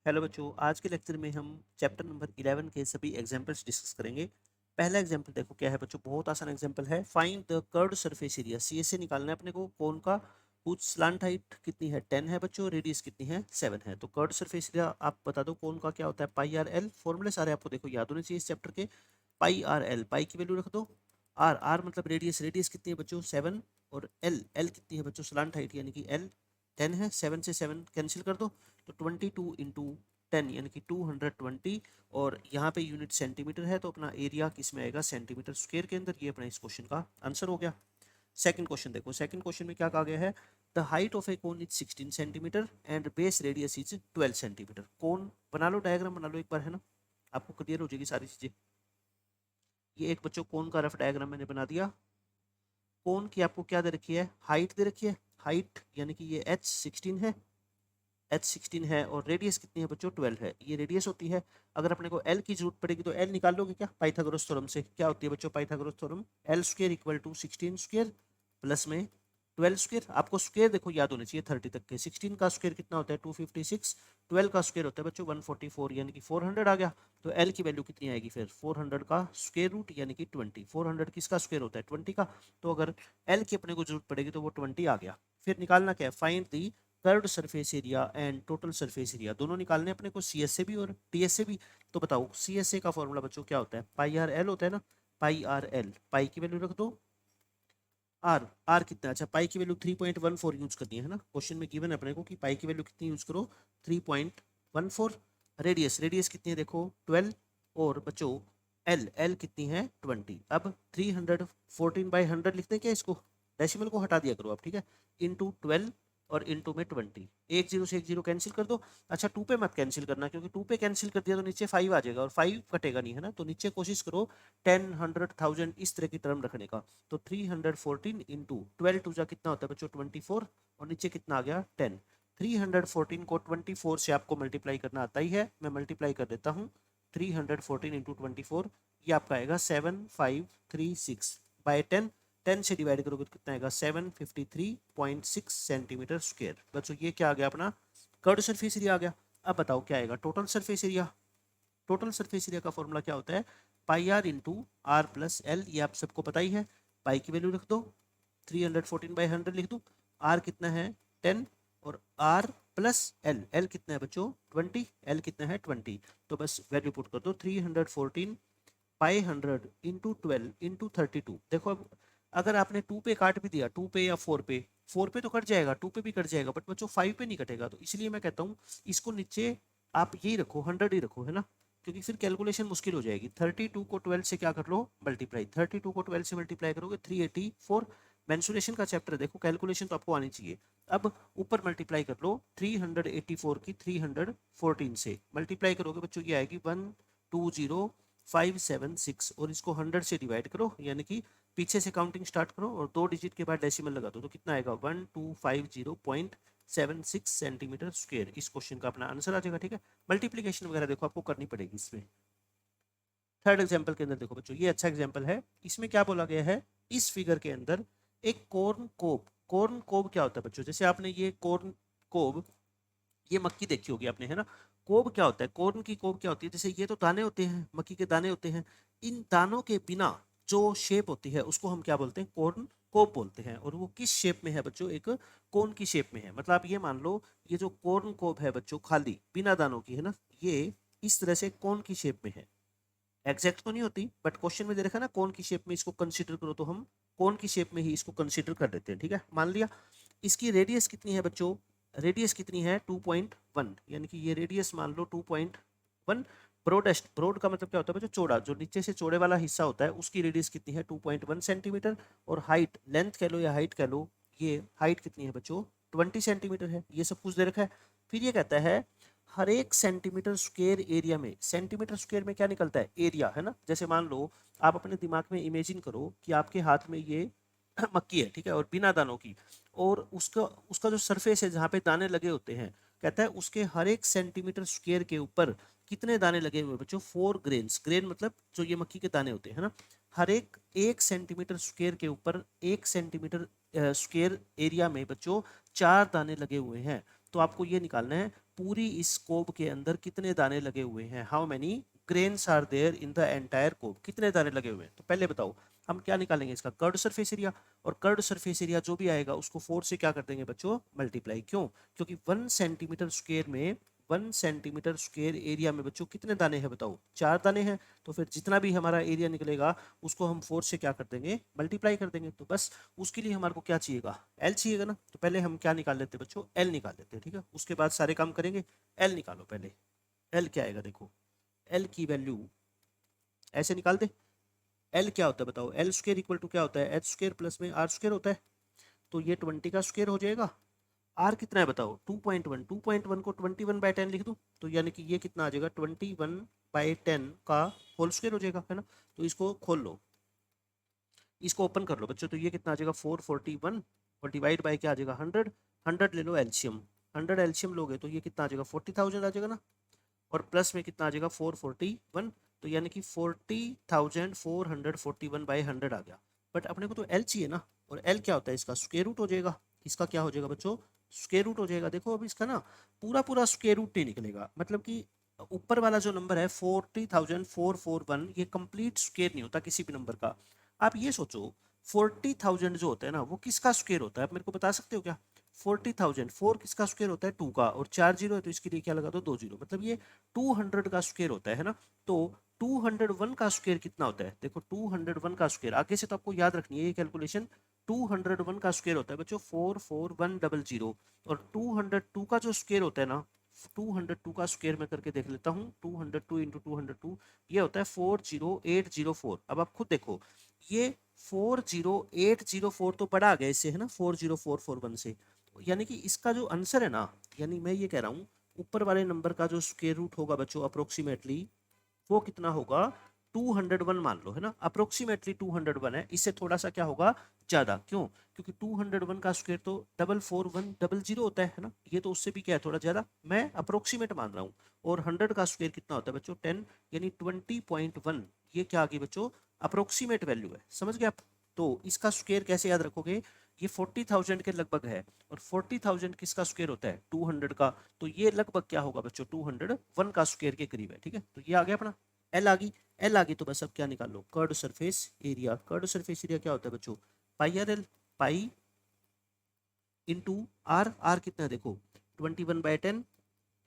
Hello बच्चों, आज के लेक्चर में हम चैप्टर नंबर 11 के सभी एग्जाम्पल्स डिस्कस करेंगे। पहला एग्जाम्पल देखो क्या है बच्चों, बहुत आसान एग्जाम्पल है। Find the curved surface area. C से निकालना है अपने को कोन का, कुछ स्लांट हाइट कितनी है 10 है बच्चों, रेडियस कितनी है 7 है। तो कर्व्ड सरफेस एरिया आप बता दो कौन का क्या होता है, पाई आर एल। फॉर्मूले सारे आपको देखो याद होने चाहिए इस चैप्टर के। पाई आर एल, पाई की वैल्यू रख दो। आर आर मतलब रेडियस, रेडियस कितनी है बच्चों 7। और एल एल कितनी है बच्चों, स्लांट हाइट यानी कि एल 10 है। 7 से 7 कैंसिल कर दो तो 22 इंटू 10 यानी कि 220। और यहाँ पे यूनिट सेंटीमीटर है तो अपना एरिया किस में आएगा, सेंटीमीटर स्क्वायर के अंदर। ये अपना इस क्वेश्चन का आंसर हो गया। सेकंड क्वेश्चन देखो, सेकंड क्वेश्चन में क्या कहा गया है, the height of a cone is 16 centimetre and base radius is 12 centimetre. Cone बना लो, डायग्राम बना लो एक बार, है ना, आपको क्लियर हो जाएगी सारी चीजें। ये एक बच्चों कोन का रफ डायग्राम मैंने बना दिया। कोन की आपको क्या दे रखी है, हाइट दे रखी है। हाइट यानी कि ये h16 है, h16 है। और रेडियस कितनी है बच्चों, 12 है। ये रेडियस होती है। अगर अपने को l की जरूरत पड़ेगी तो l निकाल लोगे क्या, पाइथागोरस थ्योरम से। क्या होती है बच्चों Pythagoras theorem, L square equal to 16 square plus में 12 स्क्वायर। आपको स्क्वायर देखो याद होने चाहिए 30 तक के। 16 का स्क्वायर कितना होता है 256, 12 का स्क्वायर होता है बच्चों 144 यानी कि 400 आ गया। तो l की वैल्यू कितनी आएगी फिर, 400 का स्क्वायर रूट यानी कि 20। 400 किसका स्क्वायर होता है 20 का। तो अगर l की अपने को जरूरत पड़ेगी तो वो 20 आ गया। फिर निकालना क्या है, find the curved surface area and total surface area. दोनों निकालने अपने को, सी एस से भी और टी एस से भी। तो बताओ सी एस ए का फॉर्मूला बच्चों क्या होता है, पाई आर एल होता है ना। पाई आर एल, पाई की वैल्यू रख दो। आर आर कितना, अच्छा पाई की वैल्यू 3.14 यूज करनी है ना। क्वेश्चन में गिवन है अपने को कि पाई की वैल्यू कितनी यूज करो, 3.14। रेडियस, रेडियस कितनी है देखो 12। और बच्चों एल एल कितनी है 20। अब 314/100 लिखते हैं क्या इसको, डेसिमल को हटा दिया करो आप, ठीक है। इंटू 12 और इंटू में 20, एक जीरो से एक जीरो कैंसिल कर दो। अच्छा टू पे मत कैंसिल करना, क्योंकि टू पे कैंसिल कर दिया तो नीचे 5 आ जाएगा और 5 कटेगा नहीं, है ना। तो नीचे कोशिश करो 10, 100, 1000 इस तरह की टर्म रखने का। तो 314 इंटू 12 टू जा कितना होता है बच्चों 24। और नीचे कितना आ गया 10। 314 को 24 से आपको मल्टीप्लाई करना आता ही है, मैं मल्टीप्लाई कर देता हूँ। 314 इंटू 24 ये आपका आएगा 7536/10। 10 से डिवाइड करोगे तो कितना आएगा 753.6 सेंटीमीटर स्क्वायर। बच्चों ये क्या आ गया अपना, कर्व्ड सरफेस एरिया आ गया। अब बताओ क्या आएगा total surface area. Total surface area का फॉर्मूला क्या होता है, pi r into r plus l. ये आप सबको पता ही है। पाई की वैल्यू रख दो, 314/100 लिख दो। आर कितना है 10 और आर प्लस एल, एल कितना है बच्चों 20, एल कितना है 20। तो बस वैल्यू पुट कर दो 314/100 इंटू 12 इंटू 32। देखो अब अगर आपने 2 पे काट भी दिया, 2 पे या 4 पे, 4 पे तो कट जाएगा, 2 पे भी कट जाएगा, बट बच्चों 5 पे नहीं कटेगा। तो इसलिए मैं कहता हूँ इसको नीचे आप यही रखो, 100 ही रखो, है ना। क्योंकि फिर कैलकुलेशन मुश्किल हो जाएगी। 32 को 12 से क्या कर लो मल्टीप्लाई, 32 को 12 से मल्टीप्लाई करोगे 384। मेंसुरेशन का चैप्टर देखो, कैलकुलेशन तो आपको आनी चाहिए। अब ऊपर मल्टीप्लाई कर लो 384 की 314 से मल्टीप्लाई करोगे बच्चों ये आएगी 120576। और इसको 100 से डिवाइड करो यानी कि पीछे से काउंटिंग स्टार्ट करो और 2 डिजिट के बाद डेसिमल लगा दो तो कितना आएगा 1250.76 सेंटीमीटर स्क्वायर। इस क्वेश्चन का अपना आंसर आ जाएगा, ठीक है। मल्टीप्लीकेशन वगैरह देखो आपको करनी पड़ेगी इसमें। थर्ड एग्जाम्पल के अंदर देखो बच्चों, ये अच्छा एग्जाम्पल है। इसमें क्या बोला गया है, इस फिगर के अंदर एक कॉर्न कोब। कॉर्न कोब क्या होता है बच्चों, जैसे आपने ये कॉर्न कोब, ये मक्की देखी होगी आपने, है ना। कोब क्या होता है, कॉर्न की कोब क्या होती है, जैसे ये तो दाने होते हैं, मक्की के दाने होते हैं। इन दानों के बिना जो शेप होती है उसको हम क्या बोलते हैं, कॉर्न कोब बोलते हैं। और वो किस शेप में है बच्चों, एक कोन की शेप में है। मतलब आप ये मान लो ये जो कॉर्न कोब है बच्चों, खाली बिना दानों की, है ना, ये इस तरह से कोन की शेप में है। एग्जैक्ट तो नहीं होती बट क्वेश्चन में दे रखा है ना कौन की शेप में इसको कंसीडर करो, तो हम कौन की शेप में ही इसको कंसीडर कर देते हैं, ठीक है। मान लिया इसकी रेडियस कितनी है बच्चों, रेडियस कितनी है 2.1 यानी कि ये रेडियस मान लो 2.1। ब्रॉडेस्ट, ब्रॉड का मतलब क्या होता है बच्चों, चौड़ा, जो नीचे से चौड़े वाला हिस्सा होता है उसकी रेडियस कितनी है 2.1 सेंटीमीटर। और हाइट, लेंथ कह लो या हाइट कह लो, ये हाइट कितनी है बच्चों 20 सेंटीमीटर है। ये सब कुछ दे रखा है। फिर ये कहता है हर एक सेंटीमीटर स्क्वायर एरिया में, सेंटीमीटर स्क्वायर में क्या निकलता है एरिया, है ना। जैसे मान लो आप अपने दिमाग में इमेजिन करो कि आपके हाथ में ये मक्की है, ठीक है, और बिना दानों की। और उसका उसका जो सरफेस है जहाँ पे दाने लगे होते हैं, कहता है उसके हर एक सेंटीमीटर स्क्वायर के ऊपर कितने दाने लगे हुए हैं बच्चों, 4 ग्रेन्स। ग्रेन मतलब जो ये मक्की के दाने होते हैं, है ना। हर एक 1 सेंटीमीटर स्क्वायर के ऊपर 1 सेंटीमीटर स्क्वायर एरिया में बच्चों 4 दाने लगे हुए हैं। तो आपको ये निकालना है पूरी इस कोब के अंदर कितने दाने लगे हुए हैं, how many grains are there in the entire cob, कितने दाने लगे हुए हैं। तो पहले बताओ हम क्या निकालेंगे, इसका कर्ड सरफेस एरिया, और कर्ड सरफेस एरिया जो भी आएगा उसको 4 से क्या कर देंगे बच्चों, मल्टीप्लाई। क्यों, क्योंकि 1 सेंटीमीटर स्क्वायर में 1 सेंटीमीटर स्क्वायर एरिया में बच्चों कितने दाने हैं बताओ, 4 दाने हैं। तो फिर जितना भी हमारा एरिया निकलेगा उसको हम 4 से क्या कर देंगे, मल्टीप्लाई कर देंगे। तो बस उसके लिए हमारे को क्या चाहिएगा, एल चाहिएगा ना। तो पहले हम क्या निकाल लेते हैं बच्चों, एल निकाल लेते हैं, ठीक है। उसके बाद सारे काम करेंगे। एल निकालो पहले, एल क्या आएगा देखो, एल की वैल्यू ऐसे निकाल दे। एल क्या होता है बताओ, एल स्क्वायर इक्वल टू क्या होता है, एच स्क्वायर प्लस में आर स्क्वायर होता है। तो ये 20 का स्क्वायर हो जाएगा। आर कितना है बताओ, 2.1, 2.1 को 21/10 लिख दूं, तो यानी कि ये कितना आ जाएगा, 21/10 का होल स्क्वायर हो जाएगा, है ना। तो इसको खोल लो, इसको ओपन कर लो बच्चों, तो ये कितना आ जाएगा 441, और डिवाइड बाय क्या आ जाएगा 100, 100 ले लो एलसीएम, 100 एलसीएम लोगे तो ये कितना आ जाएगा 40,000 आ जाएगा ना, और प्लस में कितना आ जाएगा 441, तो यानी कि 40,441/100 आ गया। बट अपने को तो एल चाहिए ना, और एल क्या होता है, इसका स्क्वायर रूट हो जाएगा। इसका क्या हो जाएगा बच्चों, स्क्वायर रूट हो जाएगा। देखो अब इसका ना पूरा पूरा स्क्वायर रूट नहीं निकलेगा, मतलब कि ऊपर वाला जो नंबर है 40,441, ये कंप्लीट स्क्वायर नहीं होता किसी भी नंबर का। आप ये सोचो 40,000 जो होता है ना वो किसका स्क्वायर होता है, आप मेरे को बता सकते हो क्या। 40,000 4 किसका स्क्वायर होता है, 2 का, और 4 जीरो है तो इसके लिए क्या लगा दो, 2 जीरो, मतलब ये 200 का स्क्वायर होता है ना। तो 201 का स्क्वायर कितना होता है, देखो 201 का स्क्वायर आगे से तो आपको याद रखनी है ये कैलकुलेशन। 201 का स्क्वायर होता है बच्चों 44100, और 202 का जो स्क्वायर होता है ना, 202 का स्क्वायर में करके देख लेता हूँ, 202 इंटू 202 ये होता है 40804। अब आप खुद देखो ये 40804 तो बड़ा आ गया इससे, है ना, 40441 से, यानी कि इसका जो आंसर है ना, यानी मैं ये कह रहा हूँ ऊपर वाले नंबर का जो स्क्वायर रूट होगा बच्चों अप्रोक्सीमेटली वो कितना होगा, 201 मान लो, है ना, अप्रोक्सीमेटली 201 है, इससे थोड़ा सा क्या होगा ज्यादा। क्यों, क्योंकि 201 का स्क्वायर तो 44100 होता है ना, ये तो उससे भी क्या है थोड़ा ज्यादा, मैं अप्रोक्सीमेट मान रहा हूँ। और 100 का स्क्वायर कितना होता है बच्चों 10, यानी 20.1, ये क्या आ गई बच्चों, अप्रोक्सीमेट वैल्यू है, समझ गए आप। तो इसका स्क्वायर कैसे याद रखोगे, ये 40,000 के लगभग है, और 40,000 किसका स्क्वायर होता है 200 का, तो ये लगभग क्या होगा बच्चों 201 का स्क्वायर के करीब है, ठीक है। तो ये आ गया अपना एल आ गई। एल आ गई तो बस अब क्या निकाल लो, curved surface area. Curved surface area क्या होता है बच्चों, pi r l, pi into r, r कितना है देखो 21/10,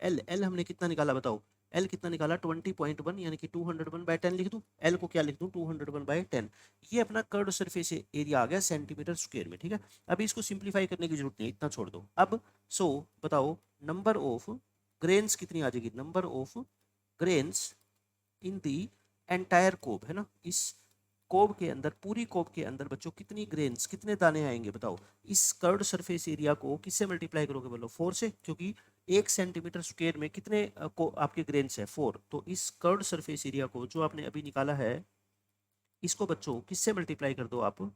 एल एल हमने कितना निकाला बताओ, एल कितना निकाला 20.1, यानी कि 201/10 लिख दूं, एल को क्या लिख दूं 201/10। ये अपना कर्ड सरफेस एरिया आ गया सेंटीमीटर स्क्वायर में, ठीक है। अभी इसको सिंप्लीफाई करने की जरूरत नहीं, इतना छोड़ दो अब। सो बताओ नंबर ऑफ ग्रेन्स कितनी आ जाएगी, number of grains in the entire cob, है ना, इस कोब के अंदर, पूरी कोब के अंदर बच्चों कितनी ग्रेन्स, कितने दाने आएंगे बताओ। इस कर्ड सरफेस एरिया को किससे मल्टीप्लाई करोगे बोलो, 4 से, क्योंकि 1 सेंटीमीटर स्क्वायर में कितने को आपके ग्रेन्स है 4। तो इस कर्ड सरफेस एरिया को जो आपने अभी निकाला है इसको बच्चों किससे मल्टीप्लाई कर दो आप,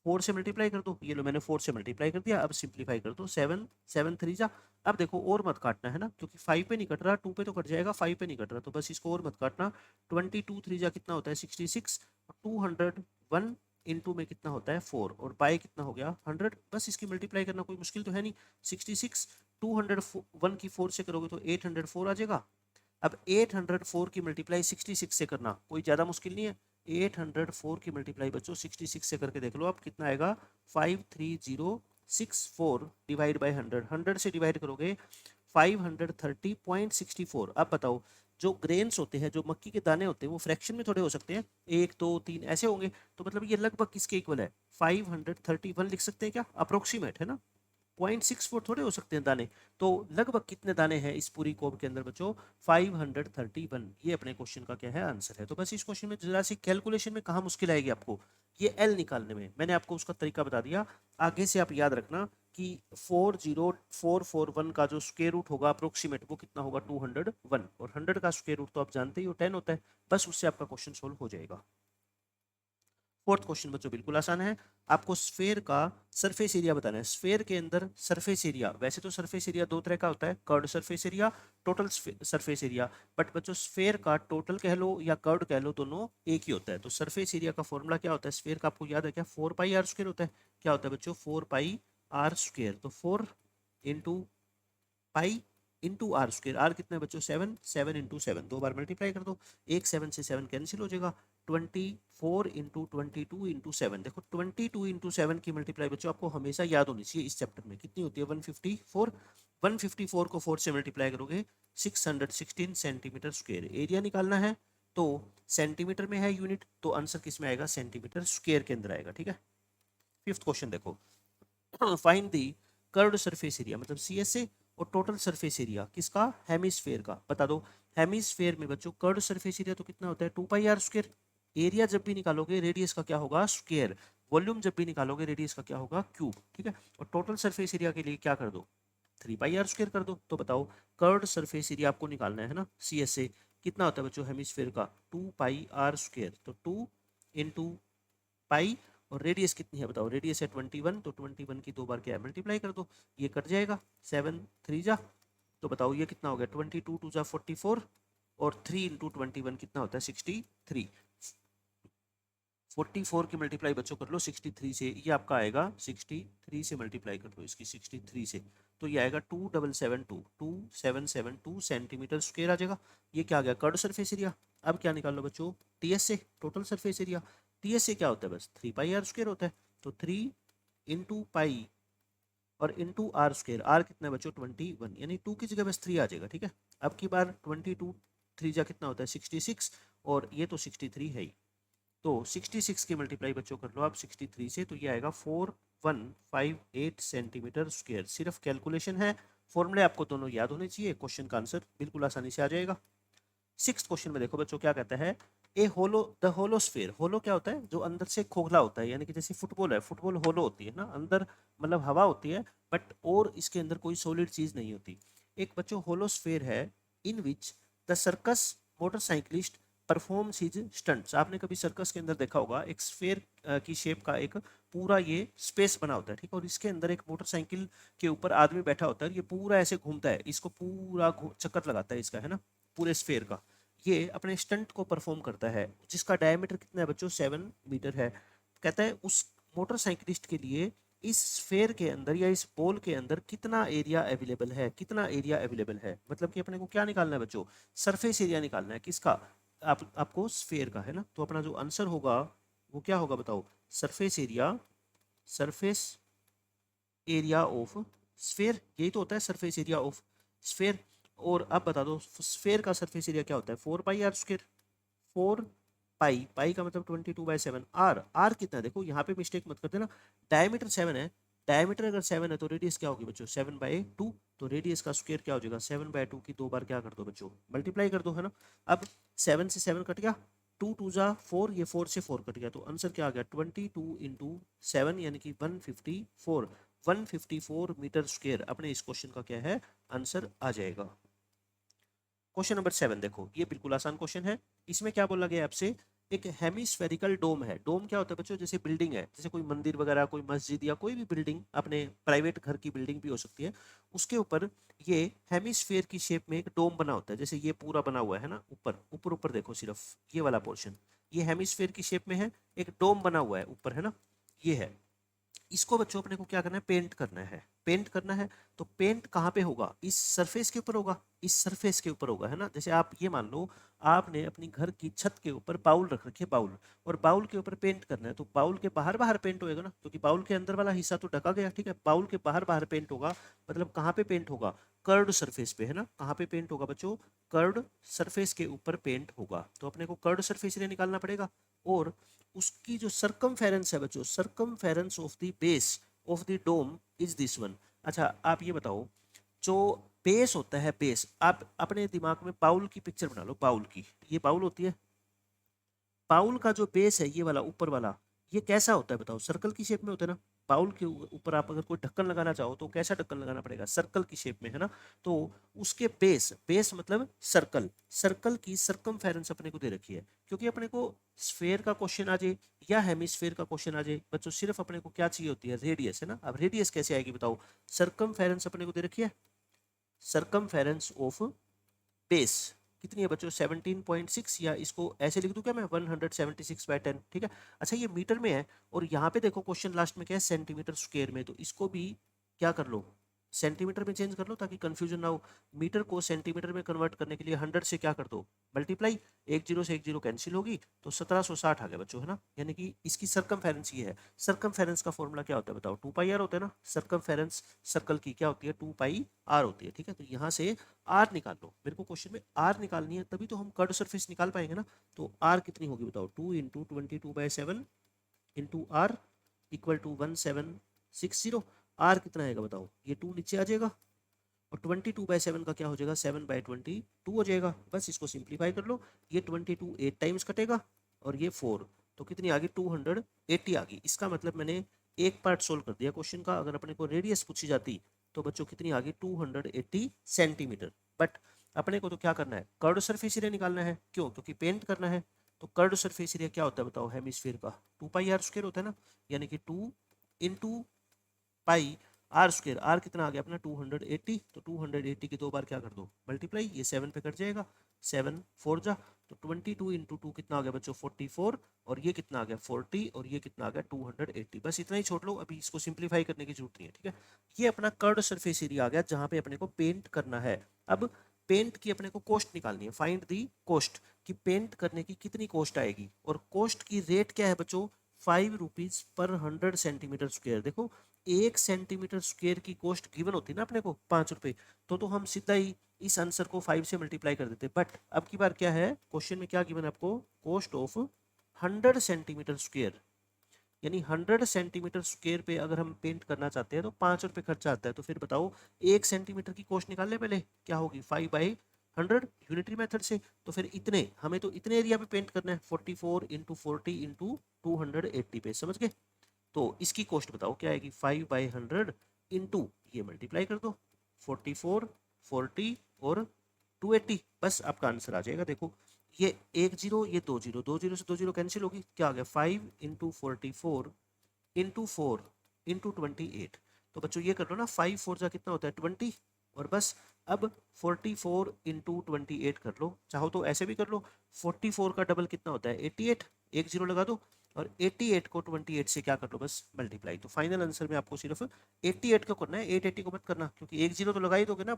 4 से मल्टीप्लाई कर दो। ये लो मैंने 4 से मल्टीप्लाई कर दिया, अब सिंप्लीफाई कर दो, 7 7 3 जा। अब देखो और मत काटना, है ना, क्योंकि 5 पे नहीं कट रहा, 2 पे तो कट जाएगा, 5 पे नहीं कट रहा, तो बस इसको और मत काटना। 22 3 जा कितना होता है 66, 201 इंटू में कितना होता है 4, और बाय कितना हो गया 100, बस इसकी मल्टीप्लाई करना कोई मुश्किल तो है नहीं। 66 201 की 4 से करोगे तो 804 आ जाएगा। अब 804 की मल्टीप्लाई 66 से करना कोई ज़्यादा मुश्किल नहीं है। 804 की मल्टीप्लाई बच्चों 66 से करके देख लो आप कितना आएगा, 53064 डिवाइड बाई 100, 100 से डिवाइड करोगे 530.64। अब बताओ जो ग्रेन्स होते हैं, जो मक्की के दाने होते हैं, वो फ्रैक्शन में थोड़े हो सकते हैं, 1 2 3 ऐसे होंगे, तो मतलब ये लगभग किसके इक्वल है, 531 लिख सकते हैं क्या, अप्रोक्सीमेट, है ना। 0.64 थोड़े हो सकते हैं दाने, तो लगभग कितने दाने हैं इस पूरी कोब के अंदर बच्चों, 531। ये अपने क्वेश्चन का क्या है आंसर है। तो बस इस क्वेश्चन में जरा सी कैलकुलेशन में कहाँ मुश्किल आएगी आपको, ये एल निकालने में, मैंने आपको उसका तरीका बता दिया। आगे से आप याद रखना कि 40441 का जो स्क्वायर रूट होगा अप्रोक्सीमेट वो कितना होगा 201, और 100 का स्क्वायर रूट तो आप जानते ही हो 10 होता है, बस उससे आपका क्वेश्चन सोल्व हो जाएगा। फोर्थ क्वेश्चन बच्चों बिल्कुल आसान है, आपको स्फेयर का सरफेस एरिया बताना है। स्फेयर के अंदर सरफेस एरिया, वैसे तो सरफेस एरिया दो तरह का होता है, curd surface area, total surface area, but बच्चों स्फेयर का टोटल कह लो या कर्ड कह लो दोनों एक ही होता है। तो सरफेस एरिया का फॉर्मूला क्या होता है स्फेयर का, आपको याद है क्या, 4 पाई आर स्क्वायर होता है। क्या होता है बच्चों 4 पाई आर स्क्वायर, तो 4 into pi into R square. R कितना है बच्चों 7, 7 इंटू 7, 2 बार मल्टीप्लाई कर दो, एक 7 से 7 कैंसिल हो जाएगा, 24 इंटू 22 इंटू 7। देखो 22 इंटू 7 की मल्टीप्लाई बच्चों आपको हमेशा याद होनी चाहिए इस चैप्टर में, कितनी होती है 154। 154 को 4 से मल्टीप्लाई करोगे 616 सेंटीमीटर स्क्वेयर। एरिया निकालना है तो सेंटीमीटर में है यूनिट, तो आंसर किस में आएगा सेंटीमीटर स्क्वेयर के अंदर आएगा। ठीक है, फिफ्थ क्वेश्चन देखो, find the curved surface area, मतलब सीएसए और टोटल सरफेस एरिया किसका, हेमिस्फेयर का, बता दो। हेमिस्फेयर में बच्चों कर्व्ड सरफेस एरिया तो कितना होता है 2 पाई आर स्क्वायर। एरिया जब भी निकालोगे रेडियस का क्या होगा स्क्वायर, वॉल्यूम जब भी निकालोगे रेडियस का क्या होगा क्यूब। ठीक है, और टोटल सरफेस एरिया के लिए क्या कर दो 3 पाई आर स्क्वायर कर दो। तो बताओ कर्व्ड सरफेस एरिया आपको निकालना है ना सीएसए, कितना होता है बच्चों हेमिस्फेयर का 2 पाई आर स्क्वायर, तो 2 इंटू पाई, और रेडियस कितनी है बताओ, रेडियस है 21, तो 21 की 2 बार क्या है मल्टीप्लाई कर दो, ये कट जाएगा 7 3 जा, तो बताओ ये कितना हो गया 22 2 जा 44, और 3 इंटू 21 कितना होता है 63। 44 की मल्टीप्लाई बच्चों कर लो 63 से, ये आपका आएगा 63 से मल्टीप्लाई कर लो इसकी 63 से, तो ये आएगा 2772 सेंटीमीटर स्क्वायर आ जाएगा। ये क्या आ गया कर्व्ड सरफेस एरिया। अब क्या निकाल लो बच्चों टीएस से, टोटल सरफेस एरिया। टीएस से क्या होता है बस 3 पाई आर स्क्वायर होता है, तो 3 इंटू पाई और इंटू आर स्क्वायर, आर कितना है बच्चों 21, यानी 2 की जगह बस 3 आ जाएगा। ठीक है, अब की बार 22 3 जा कितना होता है 66, और ये तो 63 है ही, तो 66 की मल्टीप्लाई बच्चों कर लो आप 63 से, तो ये आएगा 4158 सेंटीमीटर स्क्वायर। सिर्फ कैलकुलेशन है, फॉर्मूले आपको दोनों याद होने चाहिए, क्वेश्चन का आंसर बिल्कुल आसानी से आ जाएगा। सिक्स क्वेश्चन में देखो बच्चों क्या कहता है, ए होलो द होलोस्फेयर, होलो क्या होता है जो अंदर से खोखला होता है, यानी कि जैसे फुटबॉल है, फुटबॉल होलो होती है ना, अंदर मतलब हवा होती है बट और इसके अंदर कोई सॉलिड चीज नहीं होती। एक बच्चों होलोस्फेयर है in which the circus motorcyclist performs his stunts. आपने कभी सर्कस के अंदर देखा होगा एक स्फेयर की शेप का एक पूरा ये स्पेस बना होता है, ठीक है, और इसके अंदर एक मोटरसाइकिल के ऊपर आदमी बैठा होता है, ये पूरा ऐसे घूमता है, इसको पूरा चक्कर लगाता है इसका, है ना, पूरे स्फेयर का। ये अपने स्टंट को परफॉर्म करता है, जिसका डायमीटर कितना है बच्चों 7 मीटर है। कहता है उस मोटरसाइकिलिस्ट के लिए इस स्फेयर के अंदर या इस बॉल के अंदर कितना एरिया अवेलेबल है, कितना एरिया अवेलेबल है, मतलब कि अपने को क्या निकालना है बच्चों सरफेस एरिया निकालना है किसका, आपको स्फेयर का, है ना। तो अपना जो आंसर होगा वो क्या होगा बताओ, surface area, surface area of sphere, यही तो होता है सरफेस एरिया ऑफ स्फेयर। और अब बता दो स्फेयर का सरफेस एरिया क्या होता है 4 पाई आर स्क्वायर। 4 पाई, पाई का मतलब 22/7, आर, आर कितना है देखो यहाँ पे मिस्टेक मत कर देना, डायमीटर 7 है, डायमीटर अगर 7 है तो रेडियस क्या होगी बच्चों 7/2, तो रेडियस का स्क्वायर क्या हो जाएगा 7/2 की 2 बार क्या कर दो बच्चों मल्टीप्लाई कर दो, है ना। अब 7 से 7 कट गया, 2 2 जा 4, ये 4 से 4 कट गया, तो आंसर क्या आ गया 22 इंटू 7 यानी कि 154, 154 मीटर स्क्वायर अपने इस क्वेश्चन का क्या है आंसर आ जाएगा। क्वेश्चन नंबर 7 देखो, ये बिल्कुल आसान क्वेश्चन है। इसमें क्या बोला गया आपसे, एक हेमिस्फेरिकल डोम है। डोम क्या होता है बच्चों, जैसे बिल्डिंग है, जैसे कोई मंदिर वगैरह, कोई मस्जिद या कोई भी बिल्डिंग, अपने प्राइवेट घर की बिल्डिंग भी हो सकती है, उसके ऊपर ये हेमिस्फेयर की शेप में एक डोम बना होता है। जैसे ये पूरा बना हुआ है ना, ऊपर ऊपर ऊपर देखो सिर्फ ये वाला पोर्शन, ये हेमिस्फेयर की शेप में है, एक डोम बना हुआ है ऊपर, है ना, ये है। इसको बच्चों अपने को क्या करना है पेंट करना है, पेंट करना है, तो पेंट कहाँ पे होगा इस सरफेस के ऊपर होगा, इस सरफेस के ऊपर होगा, है ना। जैसे आप ये मान लो आपने अपनी घर की छत के ऊपर बाउल रख रखे, बाउल, और बाउल के ऊपर पेंट करना है, तो बाउल के बाहर बाहर पेंट होएगा ना, क्योंकि बाउल के अंदर वाला हिस्सा तो ढका गया, ठीक है, बाउल के बाहर बाहर पेंट होगा, मतलब कहाँ पे पेंट होगा कर्व्ड सरफेस पे, है ना। कहाँ पे पेंट होगा बच्चों कर्व्ड सरफेस के ऊपर पेंट होगा, तो अपने को कर्व्ड सरफेस एरिया निकालना पड़ेगा, और उसकी जो सरकमफेरेंस है बच्चों, circumference of the base of the dome is this one. अच्छा आप ये बताओ, जो बेस होता है, बेस, आप अपने दिमाग में बाउल की पिक्चर बना लो, बाउल की, ये बाउल होती है, बाउल का जो बेस है ये वाला ऊपर वाला, ये कैसा होता है बताओ, सर्कल की शेप में होता है ना। बाउल के ऊपर आप अगर कोई ढक्कन लगाना चाहो तो कैसा ढक्कन लगाना पड़ेगा सर्कल की शेप में, है ना। तो उसके बेस, बेस मतलब सर्कल, सर्कल की सरकमफेरेंस अपने को दे रखी है, क्योंकि अपने को स्फेयर का क्वेश्चन आ जाए या हेमिस्फेयर का क्वेश्चन आ जाए बच्चों, सिर्फ अपने को क्या चाहिए होती है रेडियस, है ना। अब रेडियस कैसे आएगी बताओ, सरकमफेरेंस अपने को दे रखी है, सरकमफेरेंस ऑफ बेस कितनी है बच्चों 17.6, या इसको ऐसे लिख दूं क्या मैं 176/10, ठीक है। अच्छा ये मीटर में है, और यहाँ पे देखो क्वेश्चन लास्ट में क्या है सेंटीमीटर स्क्वायर में, तो इसको भी क्या कर लो सेंटीमीटर में चेंज कर लो ताकि कंफ्यूजन ना हो। मीटर को सेंटीमीटर में कन्वर्ट करने के लिए 100 से क्या कर दो, मल्टीप्लाई। एक जीरो से एक जीरो कैंसिल होगी तो 1760 आ गया बच्चों, है ना। यानी कि इसकी सरकमफेरेंस ये है। सरकमफेरेंस का फॉर्मूला क्या होता है बताओ, 2 पाई आर होता है ना। सरकमफेरेंस सर्कल की क्या होती है, 2 पाई आर होती है, ठीक है। तो यहाँ से आर निकाल लो, मेरे को क्वेश्चन में आर निकालनी है, तभी तो हम कर्ड सरफेस निकाल पाएंगे ना। तो आर कितनी होगी बताओ, 2 × 22/7 into R equal to 1760। R कितना आएगा बताओ, ये 2 नीचे आ जाएगा और 22/7 का क्या हो जाएगा, 7/22 हो जाएगा। बस इसको सिंप्लीफाई कर लो, ये 22 8 टाइम्स कटेगा और ये 4, तो कितनी आ गई 280 आ गई। इसका मतलब मैंने एक पार्ट सोल्व कर दिया क्वेश्चन का। अगर अपने को रेडियस पूछी जाती तो बच्चों कितनी आ गई 280 सेंटीमीटर। बट अपने को तो क्या करना है, कर्ड सरफेस एरिया निकालना है। क्यों, क्योंकि पेंट करना है। तो कर्ड सरफेस एरिया क्या होता है बताओ, हेमिस्फीयर का 2 पाई आर स्क्वायर होता है ना। यानी कि 2 × पाई आर स्क्वायर। आर कितना आ गया अपना 280, तो 280 की 2 बार क्या कर दो, मल्टीप्लाई। ये 7 पे कट जाएगा, 7 4 जा, तो 22 × 2 कितना आ गया बच्चों 44, और ये कितना आ गया 40, और ये कितना आ गया 280। बस इतना ही छोड़ लो, अभी इसको सिंप्लीफाई करने की जरूरत नहीं है, ठीक है। ये अपना कर्ड सरफेस एरिया आ गया जहां पे अपने को पेंट करना है। अब पेंट की अपने को कॉस्ट निकालनी है, फाइंड दी कॉस्ट, कि पेंट करने की कितनी कॉस्ट आएगी। और कॉस्ट की रेट क्या है बच्चों, 5 रुपीज पर 100 सेंटीमीटर स्क्वायर। देखो 1 सेंटीमीटर स्क्वायर की कॉस्ट गिवन होती है ना अपने को 5 रुपए, तो हम सीधा ही इस आंसर को 5 से मल्टीप्लाई कर देते। बट अब की बार क्या है, क्वेश्चन में क्या गिवन है आपको, कॉस्ट ऑफ 100 सेंटीमीटर स्क्वायर। यानी 100 सेंटीमीटर स्क्वायर पे अगर हम पेंट करना चाहते हैं तो 5 रुपए खर्चा आता है। तो फिर बताओ 1 सेंटीमीटर की कॉस्ट निकाल ले पहले, क्या होगी 5/100 यूनिटरी मेथड से। तो फिर इतने हमें तो इतने एरिया पे पेंट करना है, 44 × 40 × 280 पे, समझ गए। तो इसकी कॉस्ट बताओ क्या आएगी, 5/100 इंटू ये मल्टीप्लाई कर दो 44 40 और 280, बस आपका आंसर आ जाएगा। देखो ये 1 जीरो, ये 2 जीरो, 2 जीरो से 2 जीरो कैंसिल होगी, क्या आ गया 5 × 44 इंटू 4 इंटू 28। तो बच्चों ये कर लो ना, 5 4 जा कितना होता है 20, और बस अब 44 × 28 कर लो। चाहो तो ऐसे भी कर लो, 44 का डबल कितना होता है 88, 1 जीरो लगा दो, और 88 को 28 से क्या कर लो बस मल्टीप्लाई। तो फाइनल आंसर में आपको सिर्फ 88 को करना है, 880 को मत करना, क्योंकि 1 जीरो तो लगा ही दोगे ना।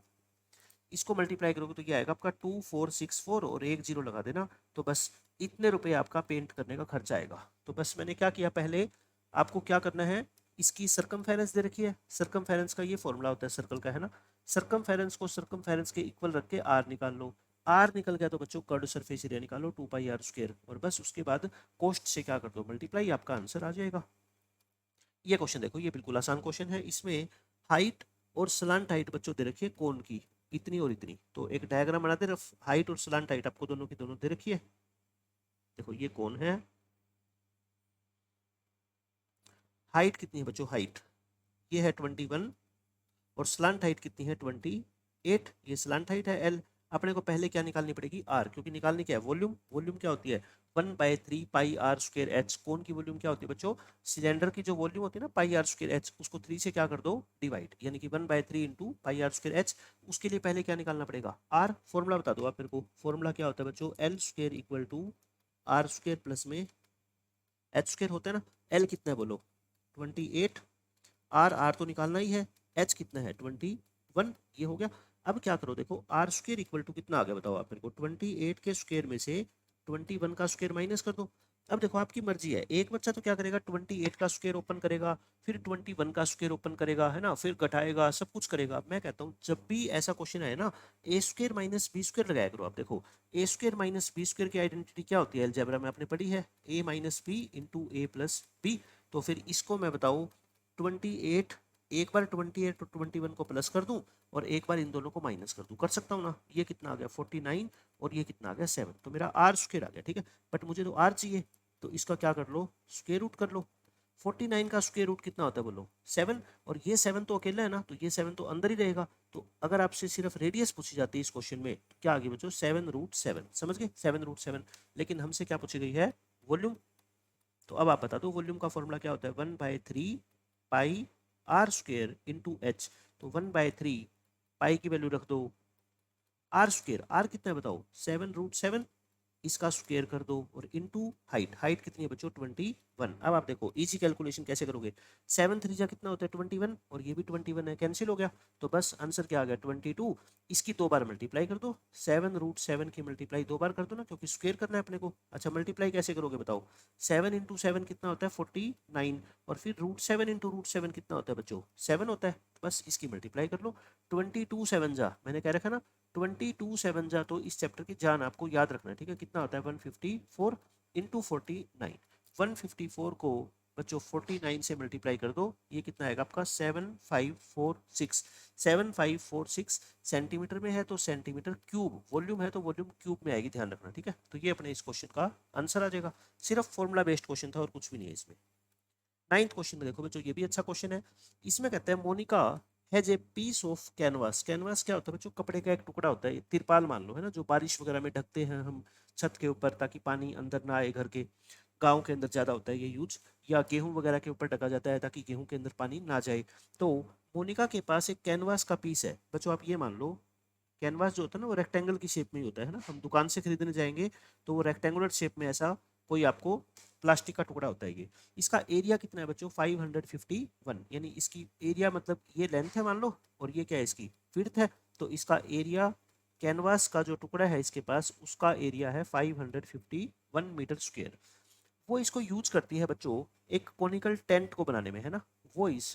इसको मल्टीप्लाई करोगे तो ये आएगा आपका 2464, और 1 जीरो लगा देना। तो बस इतने रुपए आपका पेंट करने का खर्चा आएगा। तो बस मैंने क्या किया, पहले आपको क्या करना है, इसकी सरकमफेरेंस दे रखी है। सरकमफेरेंस का ये फॉर्मूला होता है सर्कल का, है ना। सरकमफेरेंस को सरकमफेरेंस के इक्वल रख के आर निकाल लो। आर निकल गया तो बच्चों कर्ड सरफेस एरिया निकालो 2 पाई आर स्क्वायर, और बस उसके बाद कॉस्ट से क्या कर दो मल्टीप्लाई, आपका आंसर आ जाएगा। ये क्वेश्चन देखो, ये बिल्कुल आसान क्वेश्चन है। इसमें हाइट और स्लांट हाइट बच्चों दे रखी है कोन की, इतनी और इतनी। तो एक डायग्राम बनाते हैं, हाइट और स्लांट हाइट आपको दोनों की दोनों दे रखी है। देखो ये कौन है, हाइट कितनी है बच्चों, हाइट ये है 21, और स्लांट हाइट कितनी है 28। ये स्लांट हाइट है एल। अपने को पहले क्या निकालनी पड़ेगी, आर, क्योंकि निकालनी क्या है वॉल्यूम। वॉल्यूम क्या होती है 1/3 पाई आर स्क्वायर एच। कौन की वॉल्यूम क्या होती है बच्चों, सिलेंडर की जो वॉल्यूम होती है ना पाई आर स्क्वायर एच, उसको 3 से क्या कर दो डिवाइड, यानी कि 1/3 into pi R square H. उसके लिए पहले क्या निकालना पड़ेगा, आर। फॉर्मूला बता दो आप मेरे को, फॉर्मूला क्या होता है बच्चों, L square equal to R square plus में एच स्क्वायर होता है ना। एल कितना है बोलो 28, आर आर तो निकालना ही है, एच कितना है 21, ये हो गया। अब क्या करो, देखो आर स्क्वायर इक्वल टू कितना आ गया बताओ आप मेरे को, 28 के स्क्वायर में से 21 का स्क्वायर माइनस कर दो। अब देखो आपकी मर्जी है, एक बच्चा तो क्या करेगा 28 का स्क्वायर ओपन करेगा, फिर 21 का स्क्वायर ओपन करेगा, है ना, फिर घटाएगा, सब कुछ करेगा। मैं कहता हूँ जब भी ऐसा क्वेश्चन आए ना, ए स्क्वायर माइनस बी स्क्वायर लगाया करो। आप देखो ए स्क्वायर माइनस बी स्क्वायर की आइडेंटिटी क्या होती है, अलजेब्रा में आपने पढ़ी है, ए माइनस बी इंटू ए प्लस बी। तो फिर इसको मैं बताऊँ 28, एक बार 28 और 21 को प्लस कर दूं, और एक बार इन दोनों को माइनस कर दूं, कर सकता हूं ना। ये कितना आ गया 49, और ये कितना आ गया 7, तो मेरा आर स्क्वायर आ गया, ठीक है। बट मुझे तो आर चाहिए, तो इसका क्या कर लो स्क्वायर रूट कर लो। 49 का स्क्वायर रूट कितना होता है बोलो 7, और ये 7 तो अकेला है ना, तो ये 7 तो अंदर ही रहेगा। तो अगर आपसे सिर्फ रेडियस पूछी जाती है इस क्वेश्चन में, तो क्या आ गई बच्चों 7√7, समझ गए 7√7। लेकिन हमसे क्या पूछी गई है, वॉल्यूम। तो अब आप बता दो वॉल्यूम का फॉर्मूला क्या होता है, 1/3 पाई आर स्क्वायर इंटू एच। तो 1/3 पाई की वैल्यू रख दो, आर स्क्वायर, आर कितना है बताओ 7√7, इसका स्क्वायर कर दो और इनटू हाइट, हाइट कितनी है बच्चों 21। अब आप देखो इजी कैलकुलेशन कैसे करोगे, 7 3 जा कितना होता है 21 और ये भी 21 है, कैंसिल हो गया, तो बस आंसर क्या आ गया 22। इसकी 2 बार मल्टीप्लाई कर दो, 7√7 की मल्टीप्लाई 2 बार कर दो ना, क्योंकि स्क्वायर करना है अपने को। अच्छा मल्टीप्लाई कैसे करोगे बताओ, 7 इंटू 7 कितना होता है 49, और फिर √7 इंटू √7 कितना होता है बच्चों 7 होता है, बस इसकी मल्टीप्लाई कर लो। 22 7 जा, मैंने कह रखा ना 22 7 जा, तो इस चैप्टर की जान आपको याद रखना है, ठीक है, कितना होता है 154 इंटू 49। 154 को बच्चों 49 से मल्टीप्लाई कर दो, ये कितना आएगा आपका 7546। 7546 सेंटीमीटर में है तो सेंटीमीटर क्यूब, वॉल्यूम है तो वॉल्यूम क्यूब में आएगी, ध्यान रखना, ठीक है। तो ये अपने इस क्वेश्चन का आंसर आ जाएगा, सिर्फ फॉर्मूला बेस्ड क्वेश्चन था और कुछ भी नहीं है इसमें। 9th क्वेश्चन में देखो बच्चों, ये भी अच्छा क्वेश्चन है। इसमें कहते हैं Monica has a piece of canvas. Canvas क्या होता है बच्चों, कपड़े का एक टुकड़ा होता है, तिरपाल मान लो, है ना, जो बारिश वगैरह में ढकते हैं हम छत के ऊपर ताकि पानी अंदर ना आए घर के। गांव के अंदर ज्यादा होता है ये यूज, या गेहूं वगैरह के ऊपर ढका जाता है ताकि गेहूं के अंदर पानी ना जाए। तो मोनिका के पास एक कैनवास का पीस है बच्चों, आप ये मान लो कैनवास जो होता है ना वो रेक्टेंगल की शेप में ही होता है ना, हम दुकान से खरीदने जाएंगे तो वो रेक्टेंगुलर शेप में ऐसा कोई आपको प्लास्टिक का टुकड़ा होता है ये। इसका एरिया कितना है बच्चों 551, यानी इसकी एरिया मतलब ये लेंथ है मान लो, और ये क्या है इसकी विड्थ है, तो इसका एरिया कैनवास का जो टुकड़ा है इसके पास उसका एरिया है 551 मीटर स्क्वायर। वो इसको यूज करती है बच्चों एक कोनिकल टेंट को बनाने में, है ना, वो इस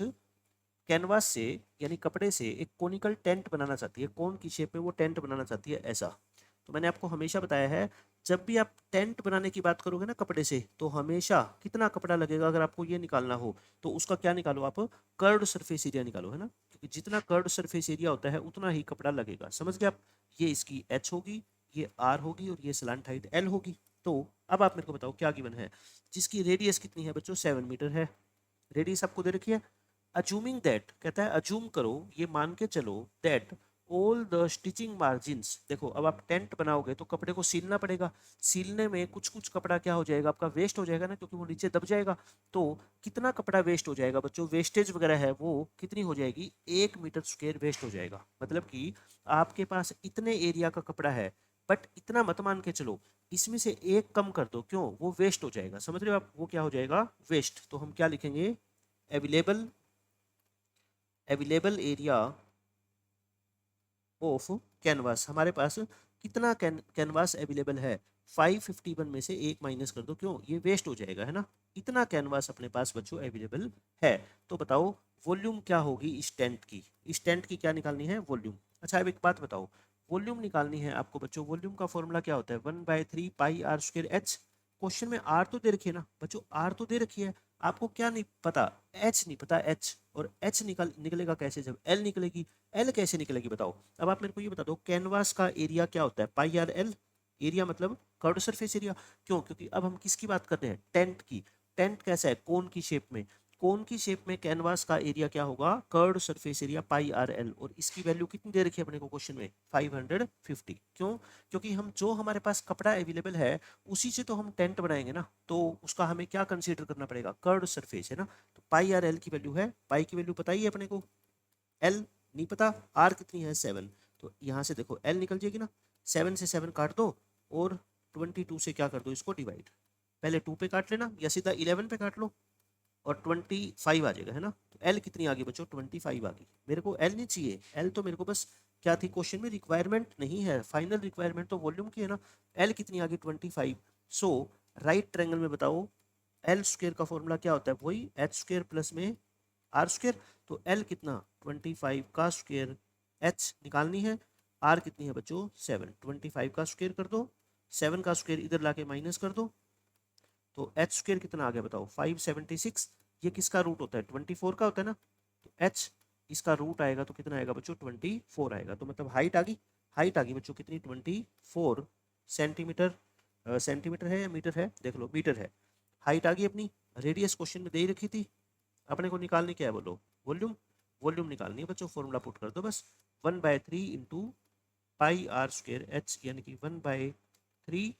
कैनवास से यानी कपड़े से एक कोनिकल टेंट बनाना चाहती है, कोन की शेप में वो टेंट बनाना चाहती है ऐसा। तो मैंने आपको हमेशा बताया है जब भी आप टेंट बनाने की बात करोगे ना कपड़े से, तो हमेशा कितना कपड़ा लगेगा अगर आपको ये निकालना हो तो उसका क्या निकालो आप, कर्व्ड सरफेस एरिया निकालो, है ना, क्योंकि जितना कर्व्ड सरफेस एरिया होता है उतना ही कपड़ा लगेगा, समझ गए आप। ये इसकी एच होगी, ये आर होगी और ये स्लांट हाइट एल होगी। तो अब आप मेरे को बताओ क्या गिवन है, जिसकी रेडियस कितनी है बच्चों 7 मीटर है, रेडियस आपको दे रखी है। अज्यूमिंग दैट, कहता है अज्यूम करो, ये मान के चलो that all the stitching margins. देखो अब आप टेंट बनाओगे तो कपड़े को सीलना पड़ेगा, सीलने में कुछ कुछ कपड़ा क्या हो जाएगा आपका वेस्ट हो जाएगा ना, क्योंकि वो नीचे दब जाएगा। तो कितना कपड़ा वेस्ट हो जाएगा बच्चों, वेस्टेज वगैरह है वो कितनी हो जाएगी 1 मीटर स्क्वायर वेस्ट हो जाएगा। मतलब कि आपके पास इतने एरिया का कपड़ा है, बट इतना मत मान के चलो, इसमें से एक कम कर दो, क्यों, वो वेस्ट हो जाएगा, समझ रहे हो आप, वो क्या हो जाएगा वेस्ट। तो हम क्या लिखेंगे, available available area of canvas, हमारे पास कितना कैनवास अवेलेबल है, 551 में से एक माइनस कर दो, क्यों, ये वेस्ट हो जाएगा, है ना। इतना कैनवास अपने पास बच्चों अवेलेबल है। तो बताओ वॉल्यूम क्या होगी इस टेंट की, इस टेंट की क्या निकालनी है वॉल्यूम। अच्छा अब एक बात बताओ, वॉल्यूम निकालनी है आपको बच्चों, वॉल्यूम का फॉर्मूला क्या होता है 1/3 पाई आर स्क्वायर एच। क्वेश्चन में आर तो दे रखी है ना बच्चों, आर तो दे रखी है, आपको क्या नहीं पता, एच नहीं पता, एच, और एच निकलेगा कैसे जब एल निकलेगी, एल कैसे निकलेगी बताओ। अब आप मेरे को ये बता दो कैनवास का एरिया क्या होता है पाई आर एल, एरिया मतलब कर्व्ड सरफेस एरिया, क्यों, क्योंकि अब हम किसकी बात कर रहे हैं टेंट की। टेंट कैसा है कोन की शेप में, कोन की शेप में कैनवास का एरिया क्या होगा curved surface area pi r L, और इसकी वैल्यू कितनी दे रखी है अपने को क्वेश्चन में 550। क्यों, क्योंकि हम जो हमारे पास कपड़ा अवेलेबल है उसी से तो हम टेंट बनाएंगे ना, तो उसका हमें क्या कंसीडर करना पड़ेगा कर्व्ड सरफेस, है ना। तो पाई आर एल की वैल्यू है, पाई की वैल्यू पता ही है अपने को, एल नहीं पता, आर कितनी है 7, तो यहाँ से देखो एल निकल जाएगी ना, 7 से 7 काट दो और 22 से क्या कर दो इसको डिवाइड, पहले 2 पे काट लेना या सीधा 11 पे काट लो और 25 आ जाएगा, है ना। तो एल कितनी आ गई बच्चों 25 आ गई, मेरे को एल नहीं चाहिए, एल तो मेरे को बस क्या थी क्वेश्चन में रिक्वायरमेंट नहीं है, फाइनल रिक्वायरमेंट तो वॉल्यूम की है ना। एल कितनी आ गई 25। सो राइट ट्रायंगल में बताओ एल स्क्वायर का फॉर्मूला क्या होता है, वही एच स्क्वायर प्लस में आर स्क्वायर। तो एल कितना 25 का स्क्वायर, एच निकालनी है, आर कितनी है बच्चों 7, 25 का स्क्वायर कर दो, 7 का स्क्वायर इधर लाके माइनस कर दो, तो एच स्क्वायर कितना आ गया बताओ 576। ये किसका रूट होता है 24 का होता है ना, तो एच इसका रूट आएगा तो कितना आएगा बच्चों 24 आएगा, तो मतलब हाइट आ गई बच्चों कितनी 24 सेंटीमीटर। सेंटीमीटर है या मीटर है, देख लो मीटर है, हाइट आ गई अपनी। रेडियस क्वेश्चन में दे ही रखी थी, अपने को निकालनी क्या है बोलो वॉल्यूम, वॉल्यूम निकालनी है बच्चों, फॉर्मूला पुट कर दो बस 1/3 into pi R square H, यानी कि 1/3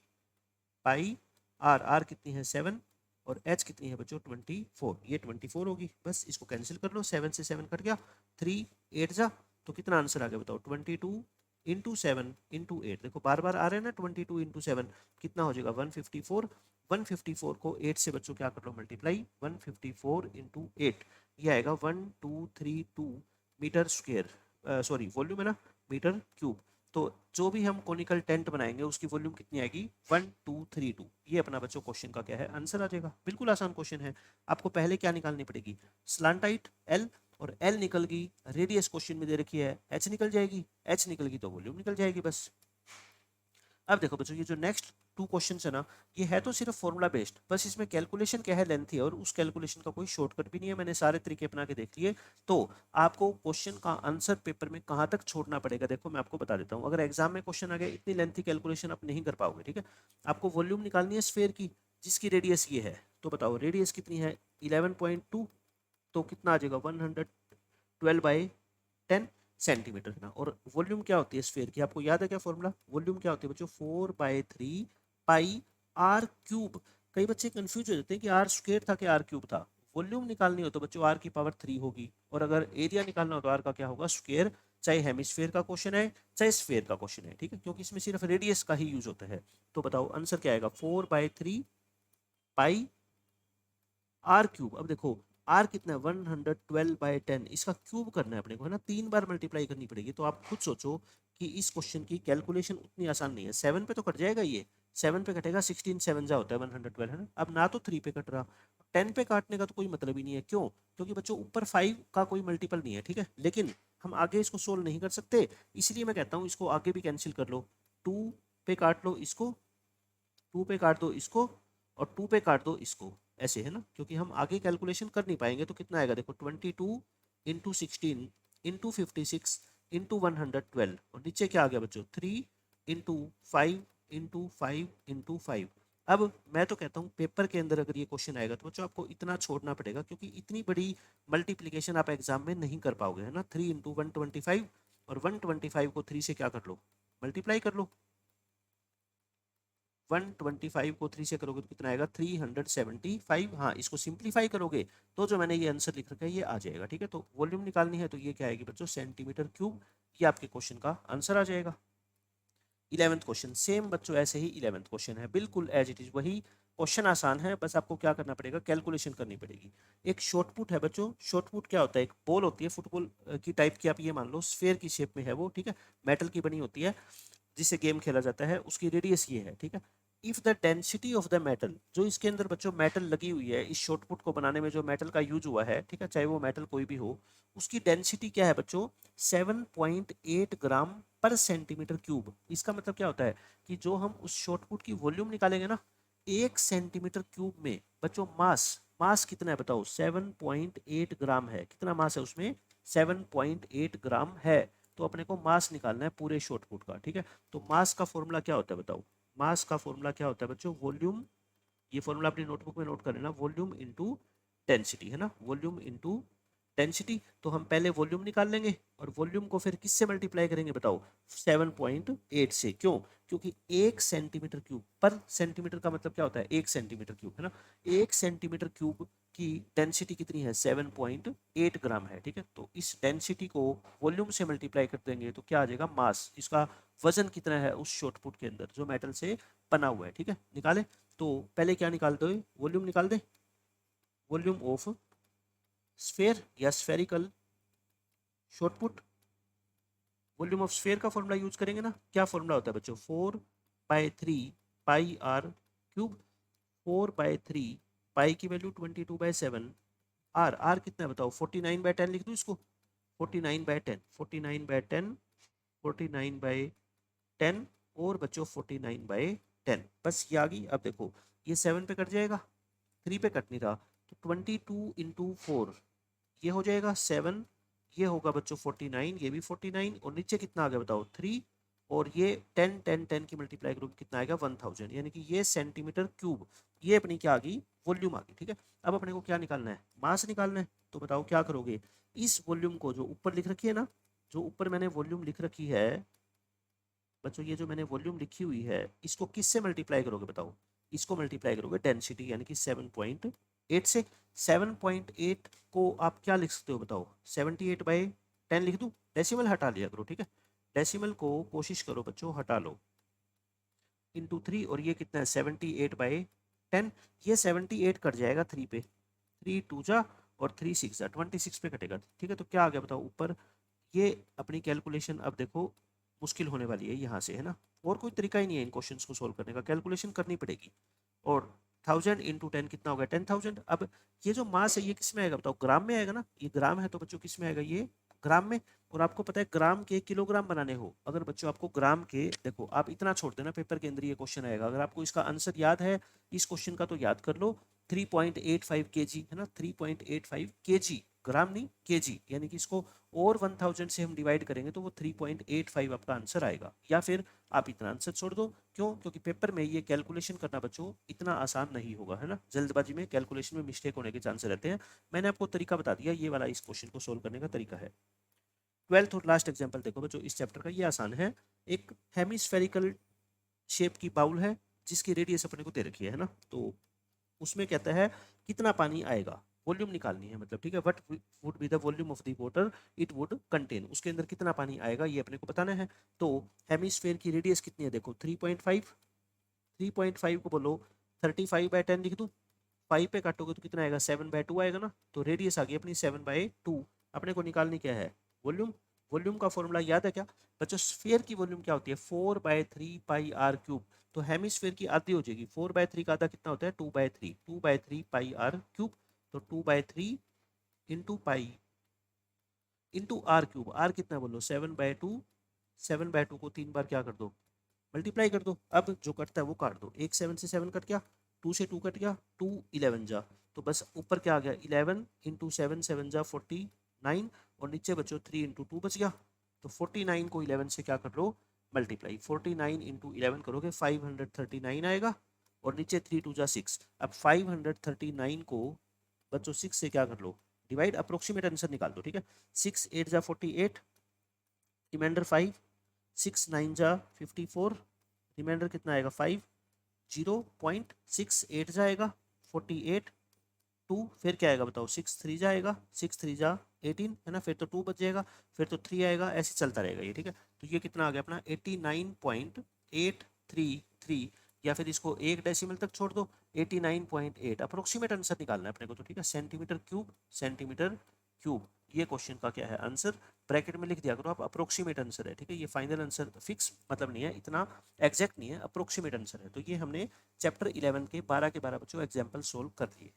पाई आर, आर कितनी है 7 और एच कितनी है बच्चों 24, ये 24 होगी, बस इसको कैंसिल कर लो, 7 से 7 कट गया, 3 8 जा, तो कितना आंसर आ गया बताओ 22 इंटू 7 इंटू 8, देखो बार बार आ रहे हैं ना, 22 इंटू 7 कितना हो जाएगा 154। 154 को 8 से बच्चों क्या कर लो मल्टीप्लाई, 154 इंटू 8, ये आएगा 1232 मीटर स्क्वेयर, सॉरी वॉल्यूम है ना, मीटर क्यूब। तो जो भी हम कोनिकल टेंट बनाएंगे उसकी वॉल्यूम कितनी आएगी 1232। ये अपना बच्चों क्वेश्चन का क्या है आंसर आ जाएगा। बिल्कुल आसान क्वेश्चन है। आपको पहले क्या निकालनी पड़ेगी, स्लांटाइट एल, और एल निकल गई, रेडियस क्वेश्चन में दे रखी है एच निकल जाएगी, एच निकल गई तो वॉल्यूम निकल जाएगी बस। अब देखो बच्चों ये जो नेक्स्ट टू क्वेश्चंस है ना, ये है तो सिर्फ फॉर्मूला बेस्ड, बस इसमें कैलकुलेशन क्या है लेंथ है, और उस कैलकुलेशन का कोई शॉर्टकट भी नहीं है, मैंने सारे तरीके अपना के देख लिए। तो आपको क्वेश्चन का आंसर पेपर में कहाँ तक छोड़ना पड़ेगा, देखो मैं आपको बता देता हूँ। अगर एग्जाम में क्वेश्चन आ गया, इतनी लेंथी कैलकुलेशन आप नहीं कर पाओगे, ठीक है। आपको वॉल्यूम निकालनी है स्फेयर की, जिसकी रेडियस ये है, तो बताओ रेडियस कितनी है 11.2, तो कितना आ जाएगा 112/10 सेंटीमीटर है ना। और वॉल्यूम क्या होती है स्फीयर की, आपको याद है क्या फॉर्मूला, वॉल्यूम क्या होती है बच्चों 4/3 पाई r क्यूब। कई बच्चे कंफ्यूज हो जाते हैं कि आर स्क्वेयर था कि आर क्यूब था। वॉल्यूम निकालनी हो तो बच्चों आर की पावर 3 होगी, और अगर एरिया निकालना हो तो आर का क्या होगा स्क्वेयर, चाहे हेमिस्फेयर का क्वेश्चन है चाहे स्फेयर का क्वेश्चन है, ठीक है, क्योंकि इसमें सिर्फ रेडियस का ही यूज होता है। तो बताओ आंसर क्या आएगा 4/3 पाई r क्यूब। अब देखो आर कितना है 112/10, इसका क्यूब करना है अपने को है ना, 3 बार मल्टीप्लाई करनी पड़ेगी। तो आप खुद सोचो कि इस क्वेश्चन की कैलकुलेशन उतनी आसान नहीं है। 7 पे तो कट जाएगा, ये 7 पे कटेगा, 16 7 जा होता है 112 है ना। अब ना तो 3 पे कट रहा, 10 पे काटने का तो कोई मतलब ही नहीं है। क्यों, क्योंकि बच्चों ऊपर 5 का कोई मल्टीपल नहीं है, ठीक है। लेकिन हम आगे इसको सोल्व नहीं कर सकते, इसलिए मैं कहता हूँ इसको आगे भी कैंसिल कर लो। 2 पे काट लो इसको, 2 पे काट दो इसको, और 2 पे काट दो इसको, ऐसे है ना, क्योंकि हम आगे कैलकुलेशन कर नहीं पाएंगे। तो कितना आएगा देखो 22 इंटू 16 इंटू 56 इंटू 112, और नीचे क्या आ गया बच्चों 3 इंटू 5 इंटू 5 इंटू 5। अब मैं तो कहता हूँ पेपर के अंदर अगर ये क्वेश्चन आएगा तो बच्चों आपको इतना छोड़ना पड़ेगा, क्योंकि इतनी बड़ी मल्टीप्लीकेशन आप एग्जाम में नहीं कर पाओगे, है ना। 3 इंटू 125, और 125 को 3 से क्या कर लो मल्टीप्लाई कर लो। 125 को 3 से करोगे तो कितना आएगा 375। हाँ, इसको सिंप्लीफाई करोगे तो जो मैंने ये आंसर लिख रखा है ये आ जाएगा, ठीक है। तो वॉल्यूम निकालनी है तो ये क्या आएगी बच्चों सेंटीमीटर क्यूब, ये आपके क्वेश्चन का आंसर आ जाएगा। 11th क्वेश्चन सेम बच्चों ऐसे ही 11th क्वेश्चन है, बिल्कुल एज इट इज वही क्वेश्चन, आसान है, बस आपको क्या करना पड़ेगा कैलकुलेशन करनी पड़ेगी। एक शॉर्टपुट है बच्चों, शॉर्टपुट क्या होता है, एक बॉल होती है फुटबॉल की टाइप की, आप ये मान लो स्फेयर की शेप में है वो, ठीक है, मेटल की बनी होती है, जिससे गेम खेला जाता है, उसकी रेडियस ये है, ठीक है। If the density of the metal, जो इसके अंदर बच्चों मेटल लगी हुई है, इस शॉर्टपुट को बनाने में जो मेटल का यूज हुआ है, ठीक है, चाहे वो मेटल कोई भी हो, उसकी डेंसिटी क्या है बच्चों 7.8 ग्राम पर सेंटीमीटर क्यूब। इसका मतलब क्या होता है कि जो हम उस शॉर्टपुट की वॉल्यूम निकालेंगे ना, 1 सेंटीमीटर क्यूब में बच्चों मास, मास कितना है बताओ 7.8 ग्राम है, कितना मास है उसमें 7.8 ग्राम है। तो अपने को मास निकालना है पूरे शॉर्टपुट का, ठीक है। तो मास का फॉर्मूला क्या होता है बताओ, मास का फॉर्मूला क्या होता है बच्चों वॉल्यूम, ये फॉर्मूला अपनी नोटबुक में नोट कर लेना, वॉल्यूम इनटू डेंसिटी, है ना, वॉल्यूम इनटू डेंसिटी। तो हम पहले वॉल्यूम निकाल लेंगे, और वॉल्यूम को फिर किससे मल्टीप्लाई करेंगे बताओ 7.8 से। क्यों, क्योंकि 1 सेंटीमीटर क्यूब पर सेंटीमीटर का मतलब क्या होता है 1 सेंटीमीटर क्यूब, है ना। 1 सेंटीमीटर क्यूब की डेंसिटी कितनी है 7.8 ग्राम है, ठीक है। तो इस डेंसिटी को वॉल्यूम से मल्टीप्लाई कर देंगे तो क्या आ जाएगा मास, इसका वजन कितना है उस शॉर्टपुट के अंदर जो मेटल से बना हुआ है, ठीक है। निकाले, तो पहले क्या निकाल दो वॉल्यूम निकाल दे, वॉल्यूम ऑफ स्फेयर या spherical shot put. Volume of sphere का फॉर्मूला यूज करेंगे ना, क्या फॉर्मूला होता है बच्चों 4/3 पाई r क्यूब। 4/3 पाई की वैल्यू 22/7, आर कितना है बताओ 49/10 लिख दूँ इसको, 49/10, 49/10, 49/10, और बच्चों 49/10, बस ये आ गई। अब देखो ये 7 पे कट जाएगा, 3 पे कट नहीं रहा, तो 22 इंटू 4 ये हो जाएगा 7, ये होगा बच्चों 49, ये भी 49, और नीचे कितना आ गया बताओ 3, और ये 10 10 10 की मल्टीप्लाई करोगे कितना आएगा 1000, यानी कि ये सेंटीमीटर क्यूब, ये अपनी क्या आ गई वॉल्यूम आ गई, ठीक है। अब अपने को क्या निकालना है मास निकालना है। तो बताओ क्या करोगे, इस वॉल्यूम को जो ऊपर लिख रखी है ना, जो ऊपर मैंने वॉल्यूम लिख रखी है बच्चों, ये जो मैंने वॉल्यूम लिखी हुई है इसको किससे मल्टीप्लाई करोगे बताओ, इसको मल्टीप्लाई करोगे डेंसिटी यानी कि 7.8 से। 7.8 को आप क्या लिख सकते हो बताओ 78/10 लिख दूं, डेसिमल हटा लिया करो, ठीक है। डेसिमल को कोशिश करो बच्चों हटा लो, इंटू 3, और ये कितना है 78/10। ये 78 कट जाएगा 3 पे, 3 2 जा और 3 6 जा, 26 पे कटेगा। ठीक है, तो क्या आ गया बताओ ऊपर। ये अपनी कैलकुलेशन अब देखो मुश्किल होने वाली है यहाँ से, है ना। और कोई तरीका ही नहीं है इन क्वेश्चंस को सोल्व करने का, कैलकुलेशन करनी पड़ेगी। और 1000 इंटू 10 कितना हो गया 10,000। अब ये जो मास है ये किस में आएगा बताओ, ग्राम में आएगा ना, ये ग्राम है तो बच्चों किस में आएगा, ये ग्राम में। और आपको पता है ग्राम के किलोग्राम बनाने हो, अगर बच्चों आपको ग्राम के, देखो आप इतना छोड़ देना, पेपर के अंदर ये क्वेश्चन आएगा, अगर आपको इसका आंसर याद है इस क्वेश्चन का तो याद कर लो, 3.85 kg है ना, 3.85 kg, ग्राम नहीं kg, यानी कि इसको और 1000 से हम डिवाइड करेंगे तो वो 3.85 आपका आंसर आएगा। या फिर आप इतना आंसर छोड़ दो, क्यों, क्योंकि पेपर में ये कैलकुलेशन करना बच्चों इतना आसान नहीं होगा, है ना, जल्दबाजी में कैलकुलेशन में मिस्टेक होने के चांसेस रहते हैं। मैंने आपको तरीका बता दिया, ये वाला इस क्वेश्चन को सोल्व करने का तरीका है। 12th और लास्ट एग्जाम्पल देखो बच्चों इस चैप्टर का, ये आसान है। एक हेमिस्फेरिकल शेप की बाउल है जिसकी रेडियस अपने को दे रखी है ना, तो उसमें कहता है कितना पानी आएगा, वॉल्यूम निकालनी है मतलब, ठीक है, what would be the volume of the water it would contain, उसके अंदर कितना पानी आएगा ये अपने को बताना है। तो हेमिस्फेयर की रेडियस कितनी है देखो 3.5, 3.5 को बोलो 35/10 लिख दूं, 5 पे काटोगे तो कितना आएगा 7/2 आएगा ना, तो रेडियस आ गई अपनी 7/2। अपने को निकालनी क्या है वॉल्यूम। वॉल्यूम का फॉर्मूला याद है क्या बच्चों, स्फीयर की वॉल्यूम क्या होती है 4/3 πr³ तो हेमिस्फीयर की आधी हो जाएगी, 4/3 का आधा कितना होता है 2/3, 2/3 πr³ तो 2/3 into pi into r³ are कितना बोलो 7/2, 7/2 को 3 बार क्या कर दो मल्टीप्लाई कर दो। अब जो कटता है वो काट दो, एक 7 से 7 कट गया, 2 से 2 कट गया, 2 11 जा, तो बस ऊपर क्या आ गया 11 इंटू 7 7 जा 49, और नीचे बचो 3 इंटू 2 बच गया, तो 49 को 11 से क्या कर लो मल्टीप्लाई, 49 इंटू 11 करोगे 539 आएगा, और नीचे 3 2 जा 6। अब 539 को बच्चों 6 से क्या कर लो डिवाइड, अप्रोक्सीमेट आंसर निकाल दो, ठीक है। 6 8 जा 48, रिमाइंडर 5, 6 9 जा 54, रिमाइंडर कितना आएगा 5, 0.68 जाएगा 48, 2 फिर क्या आएगा बताओ 6 3 जाएगा, 6 3 जा 18 है ना, फिर तो 2 बच जाएगा, फिर तो 3 आएगा, ऐसे चलता रहेगा ये, ठीक है। तो ये कितना आ गया अपना 89.833, या फिर इसको एक डेसिमल तक छोड़ दो 89.8, अप्रोक्सीमेट आंसर निकालना है अपने को, तो ठीक है सेंटीमीटर क्यूब, सेंटीमीटर क्यूब। ये क्वेश्चन का क्या है आंसर, ब्रैकेट में लिख दिया करो आप, अप्रोक्सीमेट आंसर है, ठीक है, ये फाइनल आंसर फिक्स मतलब नहीं है, इतना एग्जैक्ट नहीं है, अप्रोक्सीमेट आंसर है। तो ये हमने चैप्टर 11 के 12 बच्चों एग्जाम्पल सोल्व कर दिए।